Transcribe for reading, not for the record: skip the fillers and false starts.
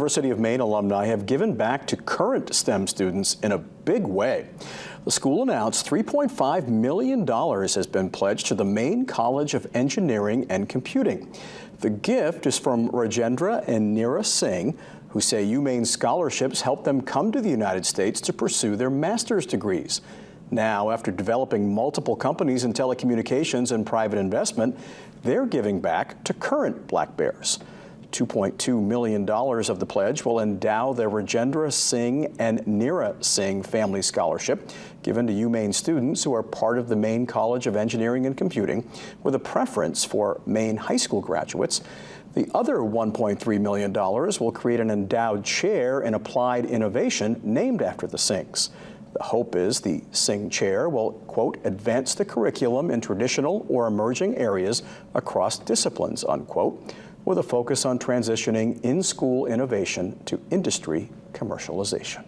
University of Maine alumni have given back to current STEM students in a big way. The school announced $3.5 million has been pledged to the Maine College of Engineering and Computing. The gift is from Rajendra and Neera Singh, who say UMaine scholarships help them come to the United States to pursue their master's degrees. Now, after developing multiple companies in telecommunications and private investment, they're giving back to current Black Bears. $2.2 million of the pledge will endow the Rajendra Singh and Neera Singh Family Scholarship, given to UMaine students who are part of the Maine College of Engineering and Computing, with a preference for Maine high school graduates. The other $1.3 million will create an endowed chair in applied innovation named after the Singhs. The hope is the Singh Chair will, quote, advance the curriculum in traditional or emerging areas across disciplines, unquote, with a focus on transitioning in-school innovation to industry commercialization.